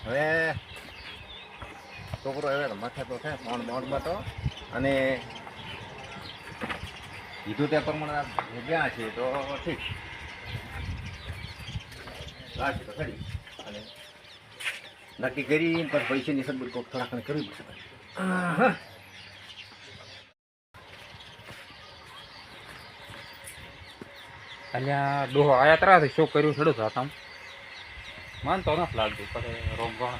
હવે છોકરો હવે માથે તો છે બોન્ડમાં તો અને કીધું તે પ્રમાણે ગયા છે તો ઠીક લાગશે તો ખરી અને નક્કી કરી પણ પૈસાની સગવડ કોઈક થોડા ઘણી કરવી પડશે. અલ્યા ડોહો આયા તરાથી શું કર્યું છોડો હતા માનતો નથી લાગતું પછી રોગ ગણ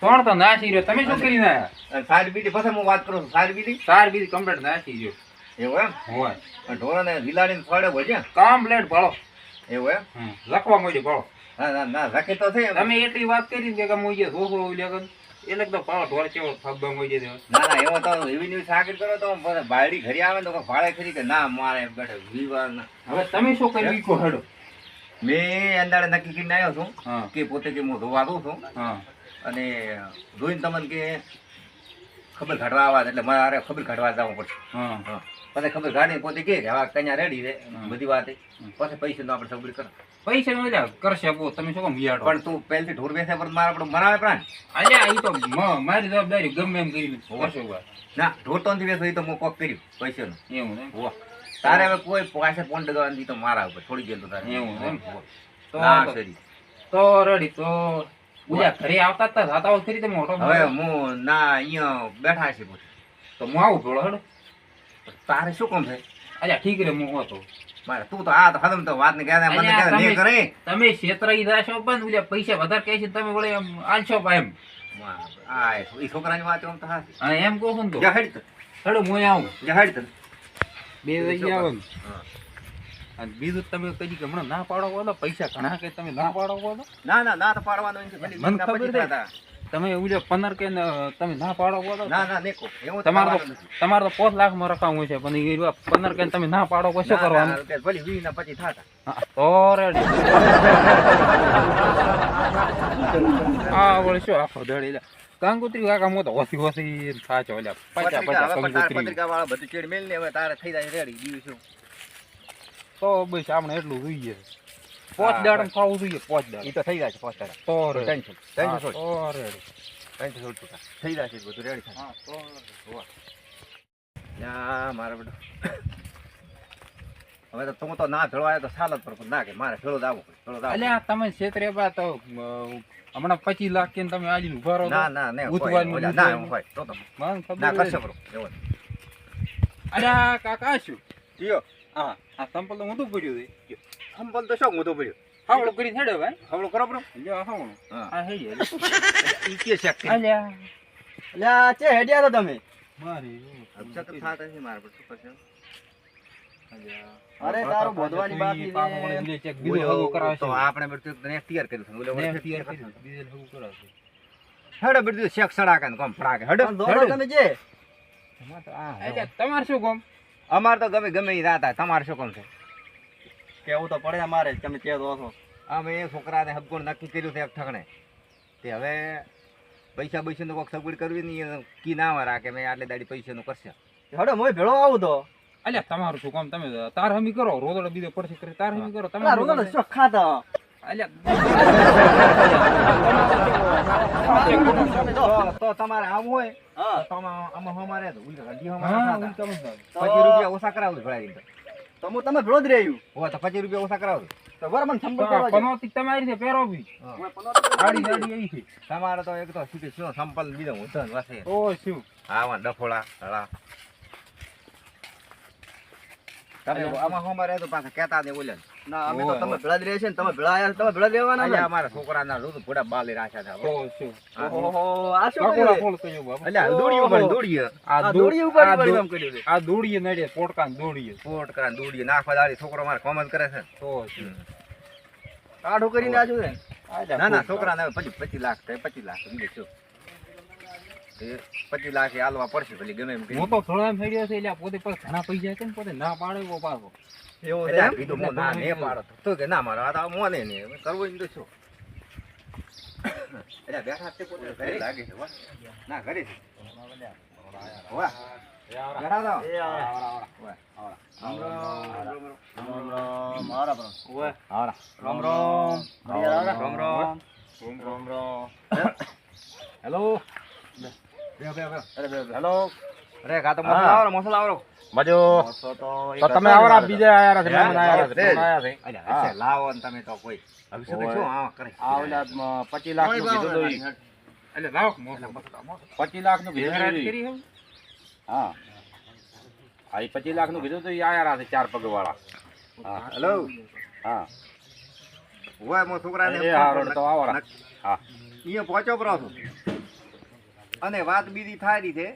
કોણ તો નાસી રહ્યો તમે શું કરીને આયા સારી બીડી પછી હું વાત કરું છું. સારી બીડી તાર બીજી કમ્પ્લેટ નાસી રહ્યો એવું એમ હોય ઢોરાને વિલાડીને ફળે ભજ્યા કમ્પ્લેટ ભળો એવું એમ લખવા માંડ્યું ભળો. ના ના ના રાખે તો થઈ તમે એટલી વાત કરી કે હું જે ધોખો લેગન એટલે તો પાડો ઢોર કેવો ફગબા મોઈ દે ના ના એવો તો એવી ન્યૂઝ સાગર કરો તો બાયડી ઘરે આવે તો ભાડે ખરી કે ના મારે બેઠે વિવાર ના. હવે તમે શું કર્યું ઈ કહો હેડો. મેં અંદાડે નક્કી કરીને આવ્યો છું હા કે પોતે કે હું ધોવા દઉં છું હા અને જોઈને તમને કે ખબર કાઢવા આવા એટલે મારે ખબર કાઢવા જવું પડશે. હા હા પછી ખબર કાઢી પોતે કે હવે કન્યા રેડી છે બધી વાત પછી પૈસાનો આપણે સગવડ કરો. પૈસા નો લ્યા કરશે બહુ તમે શું કામ વિયાડો પણ તું પહેલથી ઢોર બેસે પણ મારે આપણે મરાવે પ્રાણ અલ્યા ઈ તો મારી જવાબદારી ગમે એમ કરી કરશો વાત ના ઢોર તો નથી બેસો એ તો મેં કોક કર્યું પૈસાનું એવું ને હોવા તારે હવે કોઈ પાસે ફોન લગાવવાની તો મારા ઉપર થોડી ગયેલું તારે એવું એમ તો ના સરી તો રેડી તો ઉજા ઘરે આવતા જ હતા હોય ખરી તમે ઓટો હવે હું ના અહીંયા બેઠા છે પોતે તો હું આવું થોડો હેડો તારે શું કામ થાય અલ્યા ઠીક રે હું હોતો મારે તું તો આ તો હદમ તો વાત ને કહેતા મને કહે ને કરે તમે છેતરાઈ જાશો પણ ઉજા પૈસા વધારે કહે છે તમે વળે એમ આલશો એમ આ એ છોકરાની વાત આમ તો હાચી અને એમ કહું છું ને તો જહેડ તો હેડો હું આવું જહેડ તો બે જગ્યા આવે ને અને બીજું તમે કદી કે હમણાં ના પાડો બોલો પૈસા ઘણા કે તમે ના પાડો બોલો ના ના ના તો પાડવાનો છે ભલે મને ખબર છે તમે ઉજે 15 કે તમે ના પાડો બોલો ના ના દેખો એવું તમારે તો 5 લાખ માં રખાવું છે પણ એ 15 કે તમે ના પાડો પછી શું કરવાનું ભલે 20 ના 25 થાતા તો રેડી આ વળી શું આખો દડી લે કંકુત્રી કાકા મો તો હોસી હોસી સાચો લે 50 કંકુત્રી પત્રિકા વાળા બધું ચેડ મેલ ને હવે તારે થઈ જાય રેડી દીવ છું તો બસ આપણે એટલું જોઈએ 5 દાડમ ખાવું જોઈએ 5 દાડમ ઈ તો થઈ જાય છે 5 દાડા તો ટેન્શન તો રેડી થઈ જાય છે બધું રેડી થાય હા તો ના મારા બેટો હવે તો તું તો ના ધળવાય તો સાલત પર ના કે મારે ભેળો દાવો અલ્યા તમે ક્ષેત્રે બા તો હમણાં 25 લાખ કે તમે આજી ઉભા રહો ના ના ને ઉતવાનું ના હોય તો મને ના ખબર કરશે બરો એવો અલ્યા કાકા શું ઈયો હા આ સંપલ તો મોટું પડ્યું છે સંપલ તો શું મોટો પડ્યો હાવડો કરી હેડે ભાઈ હવળો કરો બરો લ્યો હાવડો આ હેડી ઈ કે શક્તિ અલ્યા અલ્યા ચે હેડ્યા તો તમે મારી અબસા તો થાતા છે મારા પર શું કરશે અરે તારું બોધવાની બાકી છે બીજો હગો કરાવશે તો આપણે બધું નેક્સ્ટ યર કર્યું છે ઓલો નેક્સ્ટ યર કરી બીજો હગો કરાવશે હેડો બધું શેક સડાકા ને કોમ ફડાકે હેડો દોડો તમે જે અમાર તો આ એટલે તમાર શું કામ અમાર તો ગમે ઈ રાતા તમાર શું કોમ છે કેવું તો પડે અમારે તમે કે દો છો અમે એ છોકરાને હબકોણ નક્કી કર્યું છે એક ઠગણે તે હવે પૈસા બૈસાનું કોઈક સગવડ કરવી નહીં કી ના રાખે મેં આટલે દાડી પૈસાનું કરશે હેડો મોય ભેળો આવું તો અલ્યા તમારું શું કામ તમે તાર હમી કરો રોદડો બીજો પડશે કરે તાર હમી કરો તમે ના રોગો શો ખાતા અલ્યા તો તમારે આવું હોય હા તો આમાં અમારે તો ઉલટા ગાડી હા અમારે હું તમને ₹50 ઓછા કરાવું ભરાઈ તો હું તમે ભેળો જ રહ્યું હોય તો ₹50 ઓછા કરાવું તો બરાબર મને સંપર્ક કરવા પનોતી તમારી છે પેરો બી ગાડી ગાડી આવી છે તમારે તો એક તો શું કે શું સંપલ બીજો ઉધન વાસે ઓ શું આવા ડફોળા હળા તમે આમાં અમારે તો પાછા કહેતા દે બોલે ના અમે તો તમે ભેળા જ રહે છે ને તમે ભેળા આયા તમે ભેળા રહેવાના અહીંયા ને અમારા છોકરાના રોજ ફોડા બાલે રાખ્યા હતા ઓ શું ઓહો આ શું કાકોડા કર્યું ફોન કર્યો બાબા એટલે દોડીએ ઉપર દોડીએ આ દોડી ઉપર કામ કર્યું છે આ દોડીએ નડે પોટકાન દોડીએ પોટ કરા દોડીએ નાખવા દાડી છોકરો મારે કોમેન્ટ કરે છે તો શું કાઢો કરીને આજુ છે ના ના છોકરાને 25 લાખ થાય 25 લાખ બીજું શું એ 25 લાખ એ આલવા પડશે ભલે ગમે એમ હું તો થોડો એમ થઈ ગયો છે એટલે પોતે પર ઘણા પૈસા છે ને પોતે ના પાડે એવો પાછો એવું છે એટલે એમ કીધું હું ના ને પાડો તો કે ના મારો આ તો મોને ને કરવું એમ તો શું એટલે બેઠા છે પોતે ઘરે લાગે છે ના ઘરે છે વાહ બેઠા તો એ આ વાહ રામ રામ રામ રામ ઓવે. હારા. રામ રામ. રામ રામ. રામ રામ. હેલો હેલો અરે કા તો મસાલા આવરો મજો મોસો તો તો તમે આવરા બીજા આયા છે હે? મહેમાન આયા છે તે જ. મહેમાન આયા છે અલ્યા હશે, લાવો ને તમે તો કોઈ હવે શું ઓય. શું હા કરે આ ઓલા 25 લાખ નું કીધું તો ઈ. એટલે લાવો 25 લાખ નું કીધું તો ઈ. હા આ 25 લાખ નું કીધું તો ઈ આયા છે ચાર પગ વાળા હા હેલો હા ઓય મો છોકરાને એ હારો તો આવરા હા અહીંયા પહોંચો પરો છું અને વાત બીજી થાય છે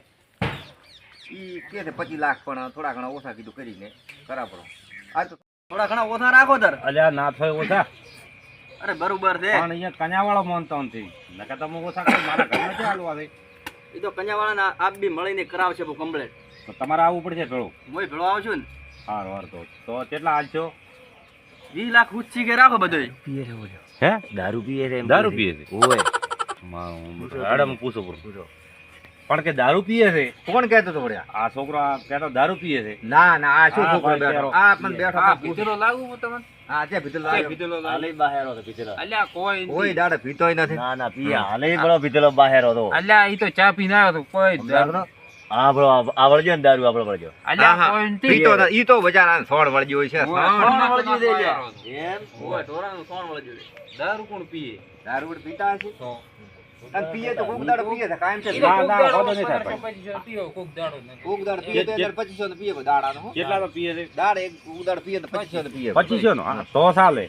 ઈ કે છે 25 લાખ પણ થોડા ઘણા ઓછા કીધું કરીને કરા પરો આ તો થોડા ઘણા ઓછા રાખો તાર. અલ્યા ના થાય ઓછા અરે બરોબર છે. પણ અહીંયા કન્યાવાળો મોનતો નથી નકર તમે ઓછા કરી મારા ઘરમાં ક્યાં હાલવા દે એ તો કન્યાવાળાના આપ બી મળીને કરાવશે બહુ કમ્પ્લેટ. તો તમારે આવવું પડશે થોડું હું ભેળો આવશું ને હારું હારું તો કેટલા હાલ છો 20 લાખ ઉચ્ચી કે રાખો બધું. હે દારૂ પીએ છે દારૂ પીએ છે ઓય મેડમ પૂછો પણ કે દારૂ પીએ છે કોણ કહેતો તો પડ્યા આ છોકરો કહેતો દારૂ પીએ છે ના ના આ શું હા, છોકરો ભાઈ, બેઠો બેઠો. આ પણ બેઠો હા, પણ પૂછો. ભીતરો લાગુ હું તમને હા છે ભીતર અલ્યા કોઈ કોઈ દાડે પીતોય નથી ના પિયા હાલે બળો પીધેલો બહાર હતો અલ્યા ઈ તો ચા પીને આવ્યો તો કોઈ હા બળો આવડજો ને દારૂ આપડે પડજો અલ્યા હા, કોઈ હા. નથી. પીતો નથી. ઈ તો બજારા સોળ વળજી હોય છે ઓય, સોળ. સોણ વળજી દે સોણ લ્યા. એમ? ઓય ઢોરાનું સોણ વળી જોઈએ. દારૂ કોણ પીએ દારૂ વળી પીતા હશે તો અને પીએ તો કોક દાડો પીએ છે કાયમ છે ના, કોક ના, દાડો- વાંધો નહીં થાય ભાઈ. પીવો, કોક દાડો નથી. કોક દાડો પીએ તો જે- 2500 તો પીએ દાડાનો હો. કેટલા તો પીએ છે દાડ એક કોક દાડો પીએ તો 2500 તો પીએ 2500 નો હા, તો ચાલે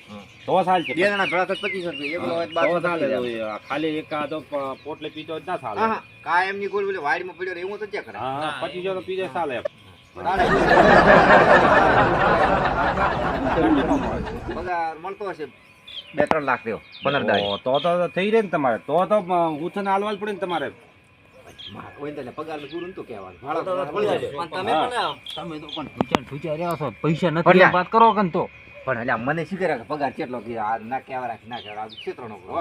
તો ચાલે છે બે જણા ભેળા તો 2500 પીએ એકલો હોય તો તો 1200 ચાલે પીએ. તો ખાલી એક આ તો પોટલે પીતો જ ના ચાલે હા હા કાયમ ની કોઈ વાડીમાં પડ્યો રહે એવું તો ક્યાં કરે હા 2500 તો પીજે ચાલે એમ. પગાર મળતો હશે 2-3 લાખ દેવો 15 દાડી તો થઈ રહે ને તમારે તો ઉથન હાલવા જ પડે ને તમારે હોય ને પગાર નું પૂરું તો કહેવાનું ભાડા મળી જાય. પણ તમે હા. પણ તમે તો પણ ભૂચા રહ્યા છો પૈસા નથી, વાત કરો કે તો પણ એટલે મને શું કરે કે પગાર કેટલો કે આ ના કહેવા રાખી ના કહેવા આ ક્ષેત્રનો કરો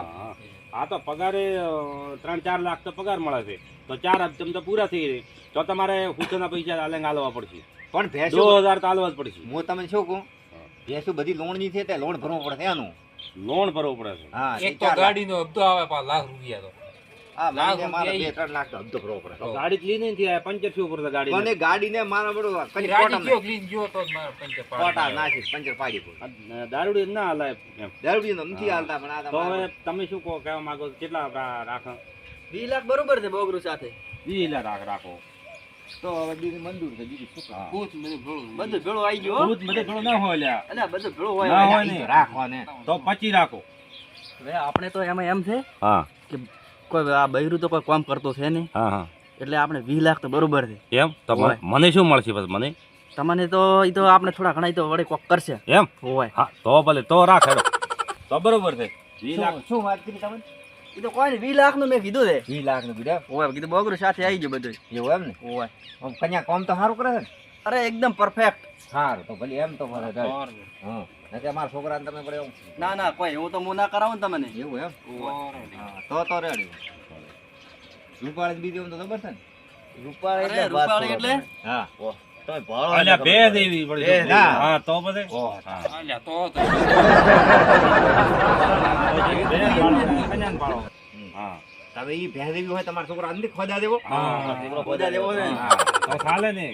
હા તો પગારે 3-4 લાખ તો પગાર મળે છે તો 4 હપ્તે તો પૂરા થઈ રહે તો તમારે ઉથના પૈસા આલેંગ હાલવા પડશે પણ ભેંસો 2000 તો હાલવા જ પડશે હું તમને શું કહું ભેંસો બધી લોન ની છે તે લોન ભરવો પડે એનું લોન ભરવો પડે છે હા એક તો ગાડીનો હપ્તો આવે 5 લાખ રૂપિયા તો હા લાખ મહિને મારે રૂપિયા 2-3 લાખ તો હપ્તો ભરવો પડે તો ગાડી જ લીધી નથી આ 85 ઉપર તો ગાડી મને ગાડીને મારા બધું કઈ કોટા નાખી પંચર પાડી પડે દારૂડી ના હાલાય એમ દારૂડી નથી હાલતા પણ આ તો તમારે હવે તમે શું કહો કહેવા માંગો છો? કેટલા રાખો 20 લાખ બરોબર છે બોગરું સાથે. 20 લાખ રાખો તો હવે બીજું મંજૂર છે બીજું શું કામ બધું ભેળો આવી ગયો હો. ભૂત બધે થોડો ના હોય લ્યા અલ્યા બધું ભેળો ના હોય. હોય ઈ ને. તો રાખવાને તો 25 રાખો હવે આપણે તો એમાં એમ છે હા કે કોઈ આ બૈરું તો કોઈ કામ કરતો છે નહીં હા હા એટલે આપણે 20 લાખ તો બરોબર છે. એમ તો હોય. મને શું મળશે બસ મને તમને તો ઈ તો આપણે થોડા ઘણા ઈ તો વળી કોક કરશે. એમ હોય હા તો ભલે તો રાખ હેડો તો બરોબર છે 20 લાખ શું વાત કરી તમે ઈ તો કોઈ 20 લાખ નું મેં કીધું છે. 20 લાખ નું કીધું હોય કીધું બોગરું સાથે આવી ગયું બધું. એવું એમ ને હોય આમ કન્યા કામ તો સારું કરે છે ને અરે એકદમ પરફેક્ટ. સારું તો ભલે એમ તો ભલે જાય હા નકે મારા છોકરાને તમે પડે ના ના કોઈ એવું તો હું ના કરાવું ને તમને. એવું એમ હા તો રેડી રૂપાળી બીજી એમ તો ખબર છે ને અરે રૂપાળી એટલે હા તોય ભાળો અલ્યા બે દેવી પડી બે ના. હા તો બધે ઓહ અલ્યા તો હા તમે ઈ ભેંસ દેવી હોય તમારા છોકરા અંદર ખોદા દેવો હા બધા દેવો છે ને. તો ચાલે ને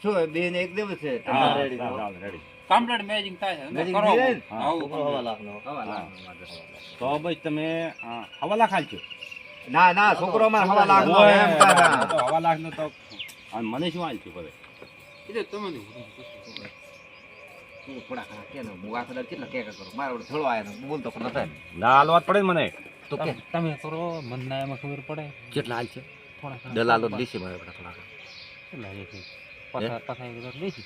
શું બે ને એક દેવ છે હા તમારે ready છે. ચાલે રેડી કમ્પ્લીટ મેચિંગ થાય છે Matching કરો થઈ જાય ને? હા. આવું છોકરો હવા લાખનો. હવા હા. લાખ. તો બસ તમે હવા ખાલ છો ના ના છોકરો અમારે હવા લાખ નો એમ કાકા. તો હવા લાખ નો તો અને મને શું હાલ છે બધે એ તો તમે તું થોડા ઘણા કે ને હું આખો દાડો કેટલા કે કરું મારો ઓલો થોડો આયો ને બોલતો પણ નથી ના હાલવા જ પડે ને મને તો કે તમે કરો મને એમાં ખબર પડે કેટલા હાલ છે થોડા દલાલો દેશી મારે થોડા કેટલા છે પછા પછા એક લેશી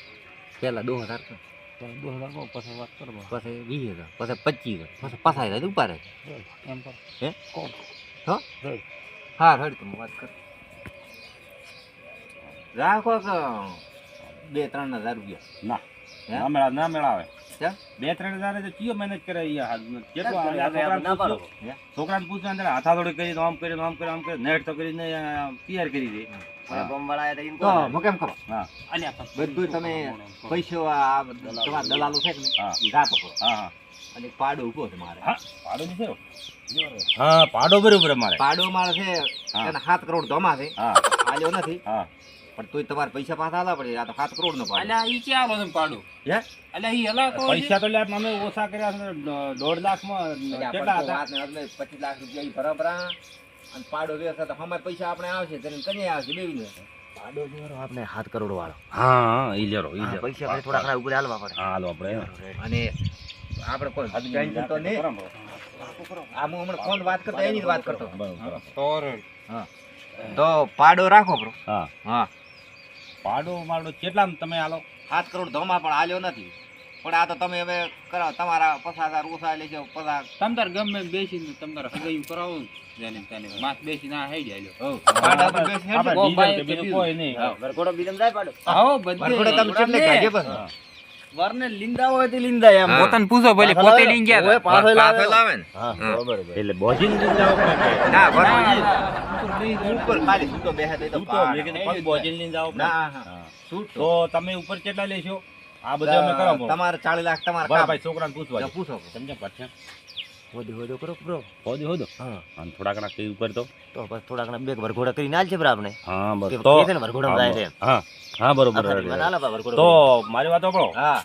પેલા 2000 તો તો 2000 કો પછી વાત કરો પછી 20000 પછી 25000 પછી 5000 ઉપાડે એમ પર હે? કો હો રેડ હા રેડ તો વાત કર રાખો કે 2-3 હજાર રૂપિયા ના હે? ના મેળાવે ચા? 2-3 હજાર તો ચિયો મહેનત કરે યાર કેટલો આ ના છોકરાને પાડો. પૂછો. છોકરાને પૂછો અંદર હાથાદોડી કરી આમ કરી આમ કરી આમ કરી નેટ તો કરીને તૈયાર કરી દે હા. ગામવાળા આયા તા ઈમ તો કહો. હું કેમ કરો હા અલ્યા પછી બધું તમે પૈસો આ તમારા દલાલો છે કે હા. નહીં ઈ રા પકડો હા હા અને પાડો ઉભો છે મારે હા પાડો છે હા પાડો બરોબર અમારે પાડો મારે છે હા. એને 7 કરોડ ધમા છે હા આલ્યો નથી હા પણ તોય તમારે પૈસા પાછા આલવા પડે આ તો 7 કરોડ નો પાડો અલ્યા ઈ ચાલો તમે પાડો હે અલ્યા ઈ હલા તો પૈસા તો લે અમે ઓછા કર્યા છે 1.5 લાખમાં કેટલા હતા વાત ને એટલે 25 લાખ રૂપિયા ઈ બરાબર અને પાડો વેચે તો અમારે પૈસા આપણે આવશે તેને કને આવશે બેવીને પાડો જેવો આપણે 7 કરોડ વાળો હા ઈ લેરો પૈસા આપણે થોડા ઘણા ઉપર હાલવા પડે હાલો આપણે અને આપણે કોઈ ટેન્શન તો નહીં આ હું હમણાં ફોન વાત કરતો એની જ વાત કરતો હતો. તોર હા તો પાડો રાખો બ્રો હા હા પાડો માડો કેટલામાં તમે હાલો 7 કરોડ ધમા પણ આલ્યો નથી પણ આ તો તમે હવે કરાવો તમારા 50,000 ઓછા લેજો 50 તમ તાર ગમે એમ બેસીને તમ તાર હગાયું કરાવો ને જેને તેને માથ બેસીને આ હઈ જાય લ્યો. પાડા પર બેસી હેડજો. આપણે ડીઝલ કે બીજું કોઈ નહીં વરઘોડો બીજમ જાય પાડો. આવો બધે વરઘોડે તમે કેટલે કાઢે પછી વરને લીંદા હોય તે લીંદા એમ. હા. પોતાને પૂછો ભલે પાછળ પોતે લાવે. લઈને ગયા ઓય, હતા. પાછળ લાવે. પાછળ લાવે ને હા બરોબર છે. એટલે બોજીને લઈને જાવ ના ના, વરઘોડે ના, ઉપર ખાલી સૂતો બેહે તો તું તો મેં કીધું પગ બોજીને લઈને જાવ ના હા સૂટ તો તમે ઉપર કેટલા લેશો આ બધું અમે કરો તમારે 40 લાખ તમારે બરાબર કામ ભાઈ છોકરાને પૂછવા જાઓ, પૂછો સમજ્યા પાછા હોદો કરો બ્રો હોદો હોદો હા અને થોડા ઘણા કઈ ઉપર તો તો બસ થોડા ઘણા બે વરઘોડા કરીને આલ છે બરા આપણે હા કે બસ તો કે છે ને વરઘોડામાં જાય છે હા હા બરોબર મને હાલ આપા વરઘોડો તો મારી વાત સાંભળો હા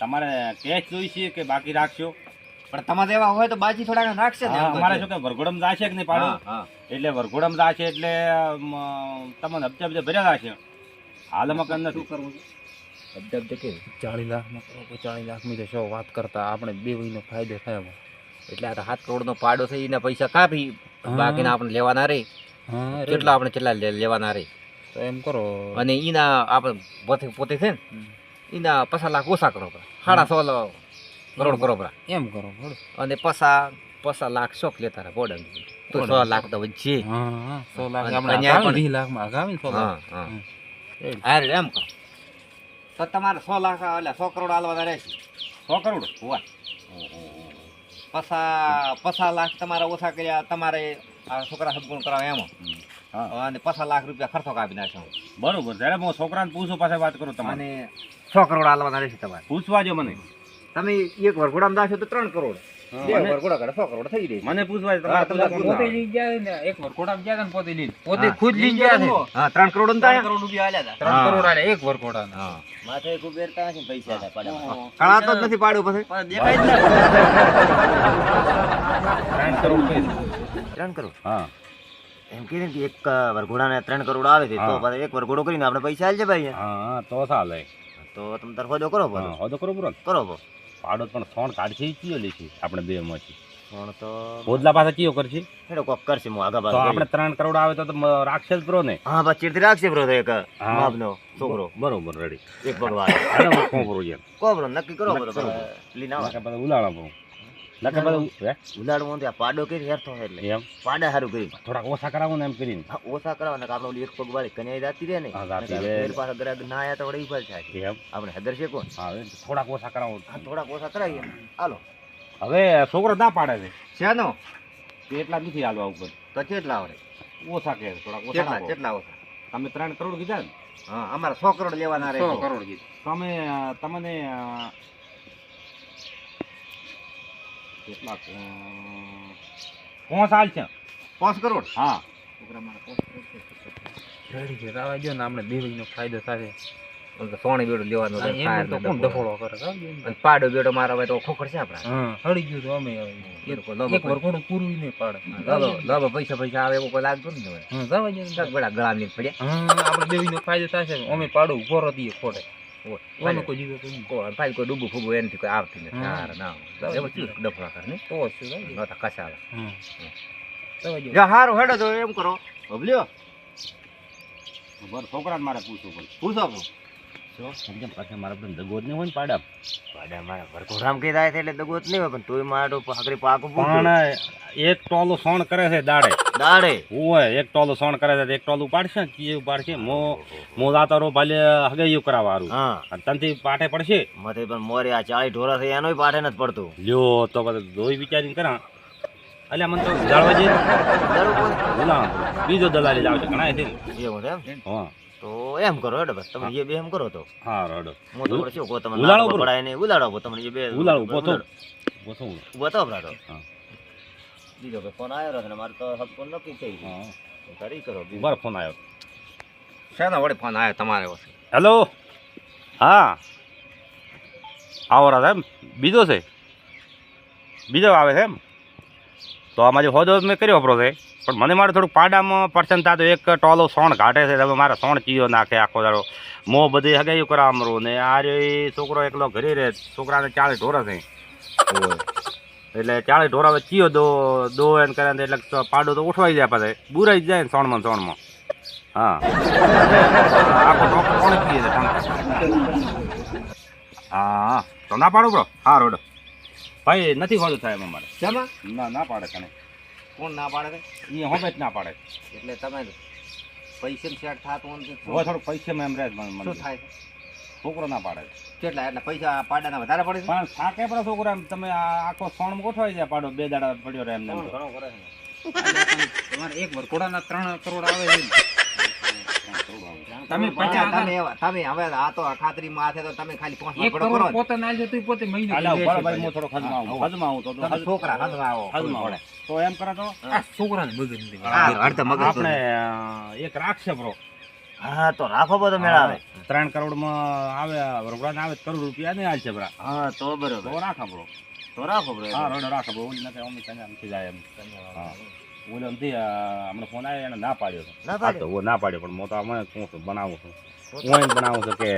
તમારે કેશ જોઈશે કે બાકી રાખશો પણ તમારે એવા હોય તો બાજી થોડા ઘણા રાખશે ને હા, એમ તો અમારે છે. શું કે વરઘોડામાં જાશે કે નહીં પાડો હા હા એટલે વરઘોડામાં જાશે એટલે તમને હપ્તે હપ્તે ભર્યા જશે હાલમાં કઈ નથી અબજબ કે 40 લાખમાં કરો તો 40 લાખની તો શું વાત કરતા આપણે બે ભાઈનો ફાયદો થાય એમાં. એટલે આ તો 7 કરોડ નો પાડો છે એના પૈસા કાપી હા. બાકીના આપણે લેવાના રે હા કેટલા આપણે કેટલા લેવાના રે તો એમ કરો અને એના આપણે પોતે પોતે છે ને એના 50 લાખ ઓછા કરો 16.5 કરોડ કરો પરા. એમ કરો બોલો. અને 50 લાખ શોખ લેતા રહે બોર્ડર તો 100 લાખ તો વચ્ચે હા હા 100 લાખ અને આપણે કન્યા અગાઉ પણ- 20 લાખમાં અગાવીને 100 હા લાખ. હા રેડી. હા એમ કરો તો તમારે 100 લાખ એટલે 100 કરોડ આલવાના રહેશે 100 કરોડ હોવા 50 લાખ તમારા ઓછા કર્યા તમારે આ છોકરા સંપૂર્ણ કરાવે એમાં હા અને 50 લાખ રૂપિયા ખર્ચો કાપી નાખ્યો બરોબર જ્યારે હું છોકરાને પૂછું પાસે વાત કરું તમારે અને 100 કરોડ આલવાના રહેશે તમારે પૂછવા જો મને તમે એક વરઘોડામાં દાશો તો 3 કરોડ બે વરઘોડા કરે 100 કરોડ થઈ રહેશે મને પૂછવા હા, તમારે તમે પોતે લઈને ગયા ને એક વરઘોડામાં ગયા હતા ને પોતે લઈને પોતે ખુદ લઈને ગયા છે. હા 3 કરોડ ને 3 કરોડ રૂપિયા આલ્યા હતા. 3 કરોડ આલે એક વરઘોડાના. હા માથે ખૂબ બેરતા હશે ને પૈસા હતા પાડામાં કળાતો જ નથી પાડ્યું પછી પણ દેખાય જ ના. 3 કરોડ કઈ 3 કરોડ હા એમ કીધું ને કે એક વરઘોડાને 3 કરોડ આવે છે તો હા. પાછા એક વરઘોડો કરીને આપણે પૈસા આલ છે ભાઈ હા તો ચાલે તો તમે તાર હોદો કરો બધો હા હોદો કરો બરો કરો બો પાડો પણ સોણ કાઢશે ઈ કયો લેશે આપણે બે માંથી પણ તો પોદલા પાસે કયો કરશે હેડો કોક કરશે હું આગા તો બાજુ આપણે 3 કરોડ આવે તો રાખશે જ બ્રો ને હા બસ ચીડથી રાખશે બ્રો તો એક હા. બાપનો છોકરો બરોબર રેડી એક ભગવાન હાલો કોણ બરો યાર કો બ્રો નક્કી કરો નક્કી બધો કરો. લીના નકે બધા ઉલાળા બરો નકે બધા હે ઉલાડવું ત્યાં પાડો કરી હેરતો એટલે એમ પાડા હારું કરી થોડાક ઓછા કરાવો ને એમ કરીને હા, ઓછા કરાવવાના આપણે ઓલી એક પગ વાળી કન્યા જાતી રહે ને હા, જાતી રહે. ફેર પાછા ગ્રાહક ના આયા તો વળી ઈ ફળ થાય એમ આપણે હદર છે કોણ હા થોડાક ઓછા કરાવો હા થોડાક ઓછા કરાવીએ હાલો હવે છોકરો ના પાડે છે શેનો કે એટલા જ નથી હાલવા ઉપર તો કેટલા આવડે ઓછા કે થોડાક ઓછા કેટલા નાખો. કેટલા ઓછા તમે 3 કરોડ કીધા ને હા અમારે 100 કરોડ લેવાના રહે 100 કરોડ કીધું. તમે તમને કેટલા 5 સાલ છે 5 કરોડ હા રેડી છે રાવા જો ને આપણે બે ભાઈનો ફાયદો થાય. સોની બેડો લેવાનો આ એમ તો કોણ ડફોળો કરે રાવ જો ને. અને પાડો બેડો મારા હોય તો ખોખર છે આપણા હા હળી ગયું તો અમે હવે. એક વરઘોડું પૂરું ય નહીં પાડે. લાવો પૈસા આવે એવું કોઈ લાગતું નહીં હોય હા જવા દે ને. બડા ગળા ની પડ્યા હા આપણે બે ભાઈનો ફાયદો થશે ને. અમે પાડો ઉભો રહી દઈએ ખોટે. ઓને કોઈ જીવે તો નહીં. કોઈ ભાઈ કોઈ ડૂબું ફૂબું એનાથી કોઈ આવતી નથી હા. હાર ના એવું શું ડફડા કરે ને તો શું રાવ જો. નતા કસાલા હા જવા દે. જો હારું હેડો તો એમ કરો હબલ્યો છોકરાને મારે પૂછવું પડે પૂછો સમજ્યા? પાછા મારા બધા દગો જ નહીં હોય ને પાડા. પાડા મારા વરઘોડામાં કઈ થાય છે એટલે દગો જ નહીં હોય, પણ તોય મારો ભાખરી પાકું પણ એક ટોલું સોણ કરે છે દાડે. દાડે ઓય એક ટોલું સોણ કરે છે, એક ટોલું પાડશે ને કીએ પાડશે. મો જાતો રો ભાલે હગાયું કરાવવા હારું. હા અને તનથી પાટે પડશે. મથે પણ મોરે આ 40 ઢોરા છે એનોય પાઠે નથી પડતું. લ્યો તો બધું જોઈ વિચારીને કરા. એટલે મને તો જાળવા જઈએ બોલા બીજો દલાલી લાવ છે ઘણા છે. એવું છે એમ? હા તો એમ કરો હેડો બસ તમે જે બે એમ કરો તો હા રડો હું તો શું કહો તમે ઉલાળો નાટક પડાય નહીં ઉલાડો તમે જે બે ઉલાળું પોતો પોતો. ઉભો તો ભરાડો હા. બીજો કે ફોન આવ્યો છે ને મારે તો હક ફોન નક્કી થઈ ગયું હા તો કરી કરો બીજું. બર ફોન આવ્યો. શેનો વડે ફોન આવ્યો તમારે પાસે? હેલો હા આવો રાધા એમ બીજો છે બીજો આવે છે એમ. તો આમાં જે હોદો મેં કર્યો વાપરો છે પણ મને મારે થોડુંક પાડામાં પર્સન થતો એક ટોલો સોણ ઘાટે છે. તમે મારે સોણ ચીયો નાખે આખો દાડો મો બધી હગાયું કરાવવાનું ને આ રે છોકરો એકલો ઘરે રહે છોકરાને 40 ઢોરા છે એટલે 40 ઢોરા ચીયો દો એમ કરે એટલે પાડો તો ઉઠવાઈ જાય પાછે બુરાઈ જ જાય ને સોણમાં. હા આખો ટોપ કોણ પીએ છે હા તો ના પાડો બ્રો. હા રોડ ભાઈ નથી હોતું થાય એમાં મારે. શેમાં? ના પાડે તને કોણ ના પાડે છે? એ હોમે જ ના પાડે. એટલે તમે પૈસા સેટ થતું નથી. હવે થોડુંક પૈસામાં એમ રહે છે મને. શું થાય છે? છોકરો ના પાડે કેટલા એટલે પૈસા પાડાના વધારે પડે છે? પણ થાકે પડે છોકરો એમ તમે આખો સોણ ગોઠવાઈ જાય પાડો 2 દાડા પડ્યો રહે એમ ઘણો કરે છે ને. તમારે એક વરઘોડાના 3 કરોડ આવે છે. તમે તમે હવે આ તો ખાતરીમાં છે તો તમે ખાલી 5 1 કરો કરોડ પોતે ના છે તું પોતે મહિને અલ્યા ઉભા રહો ભાઈ હું થોડો ખદમાં આવું તો તમે છોકરા હદવા આવો ખદમાં તો એમ કરે તો આ છોકરાને મગજ નથી. અડધા મગજ આપણે એક રાખશે બ્રો હા તો રાખો બધો મેળાવે 3 કરોડમાં આવે વરઘોડાને આવે કરોડ રૂપિયા નહીં હાલશે બ્રા. હા તો બરોબર તો રાખા બ્રો. તો રાખો બરોબર. હા રોડ રાખો બ્રો. ઓલી નથી અમી કન્યા નથી જાય એમ. હા ઓલો નથી હમણાં ફોન આવ્યો એને ના પાડ્યો ના હા પાડ્યો? તો ઓ ના પાડ્યો પણ હું તો મને શું છું બનાવું છું હું એને બનાવું છું કે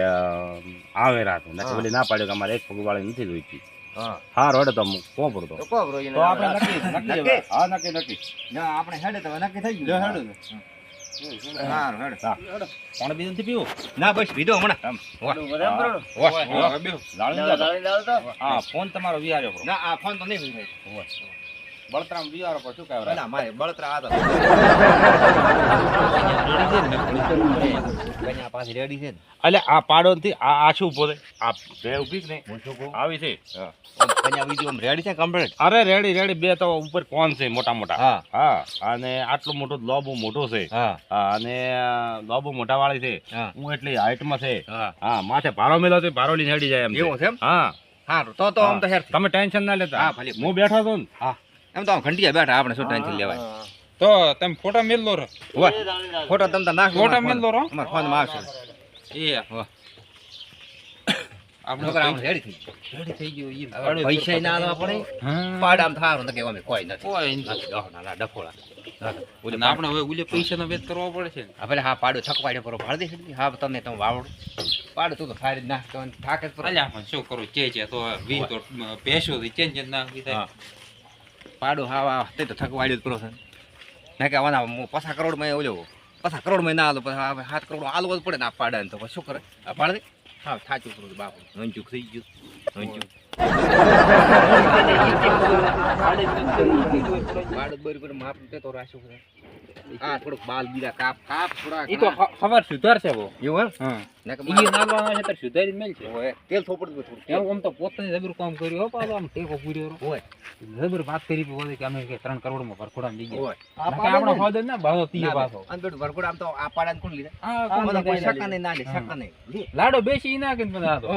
આવે રાત નથી ઓલી ના પાડ્યો કે અમારે એક પગવાળી નથી જોઈતી. હા હા રોડ તો કોણ પડતો તો કો બ્રો તો આપણે નક્કી હા નક્કી ના આપણે હેડે તો નક્કી થઈ ગયું. હેડો સારું હેડે. કોણ બીજું નથી પીવું ના બસ વિધો હમણાં. હા ફોન તમારો વિહાર્યો બરો. ના આ ફોન તો નહીં હોય. બળતરામ વિહારો પર શું કહેવાય પેલા મારે બળતરા આ તો કન્યા પાસે રેડી છે ને. એટલે આ પાડો નથી આ શું ઉભો છે આ બે ઊભી જ નહીં આવી છે કન્યા બીજું આમ રેડી છે કમ્પ્લીટ. અરે રેડી બે તો ઉપર કોણ છે મોટા હા હા અને આટલું મોટું લોબો મોટો છે હા હા અને લોબો મોટા વાળી છે હા હું એટલી હાઈટમાં છે હા હા માથે ભારો મેલો તો ભારો લઈને હેડી જાય એમ છે. એવું છે એમ? હા સારું તો આમ તો હેર તમે ટેન્શન ના લેતા હા, ભલે. હું બેઠો હતો ને એમ તો આમ ઘંટિયા બેઠા આપણે શું ટેન્શન લેવાય. તો તમે ફોટા મેલ લો રો. ફોટો તમે તો નાખો ફોટા મેલ લો રો. અમારા ફોનમાં આવશે. એ આપણે છોકરા આમ રેડી થઈ ગયું. રેડી થઈ ગયું ઈ હવે પૈસા ના આલવા પડે પાડામ થારું તો કે અમે કોઈ નથી. કોઈ નથી, ના ડફોળા. અને આપણે હવે ઉલે પૈસાનો વેચ કરવો પડે છે ને. હવે હા પાડો છકવાડે પર ભાડ દે છે. હા તમે વાવડો પાડો તું તો સારી જ નાખ તો થાકે જ પર. અલ્યા પણ શું કરું છે તો વી તો પેશો થી ચેન્જ ના થાય. હા. પાડો હા તે તો થકવાડ્યો જ કરો છે. ના કે આવાના 50 કરોડમાં ઓલો 50 કરોડમાં ના આલો પછી હવે 7 કરોડ આલવો જ પડે ને આ પાડાને તો પછી શું કરે આ પાડ દે. હા થાચું કરું બાપુ નંચુક થઈ ગયું નંચુક પાડો બરોબર માપ તે તો રાખ્યો કરે. આ થોડુંક બાલ બીરા કાપ થોડા ઈ તો ખબર સુધાર છે બહુ. એવું હે હા ના કે ઈ નાલવા છે તો સુધારી મેલ છે. હોય તેલ થોપડ દે થોડું એમ આમ તો પોતે જબર કામ કર્યું હો પાછો આમ ટેકો પૂર્યો રો. હોય જબર વાત કરી બોલે કે અમે કે 3 કરોડમાં ભરખોડામાં લઈ ગયા. હોય આપણો ફાધર ના ભાવ તીએ પાછો. અને બેટું વરગોડ આમ તો આ પાડાને કોણ લીધા આ આ કોણ બધા કોઈ લઈ શક્કા નહીં ના લે શક્કા નહીં લાડો બેસી ના કે મને આ તો.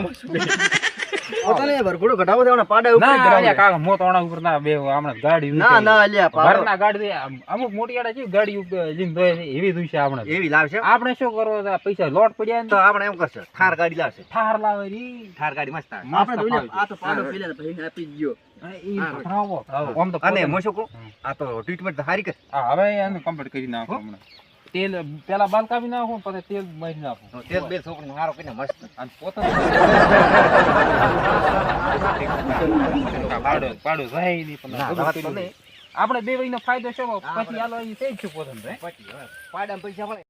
વરઘોડો ઘટાવો દેવાનો પાડા ઉપર ના અલ્યા કાકા મો તોણા ઉપર ના બે હમણાં ગાડી ના ના અલ્યા પાડો ઘરના ગાડી અમુક મોટી આડા છે ગાડી ઉપર લઈને દોય છે એવી દુઈ છે આપણે. એવી લાવશે આપણે શું કરો પૈસા લોટ પડ્યા ને તો આપણે એમ કરશે થાર ગાડી લાવશે ઠાર લાવે રી થાર ગાડી મસ્ત આવે. આપણે જોઈને આ તો પાડો પેલા પછી આપી ગયો ઈ ભરાવો આમ તો અને હું શું કહું આ તો ટ્રીટમેન્ટ સારી કર હવે એને કમ્પ્લીટ કરી નાખો હમણાં. તેલ પેલા બાલ કાપી નાખો પછી તેલ મારી નાખો તેલ બે છોકરો હારો કરીને મસ્ત અને પોતાનું પાડો જાય નહીં પણ ના બધું વાત તો કર્યું. નહીં આપણે બે ભાઈનો ફાયદો શું પછી આલો એ થઈ જ છે પોતાનું પછી પાડા પૈસા મળે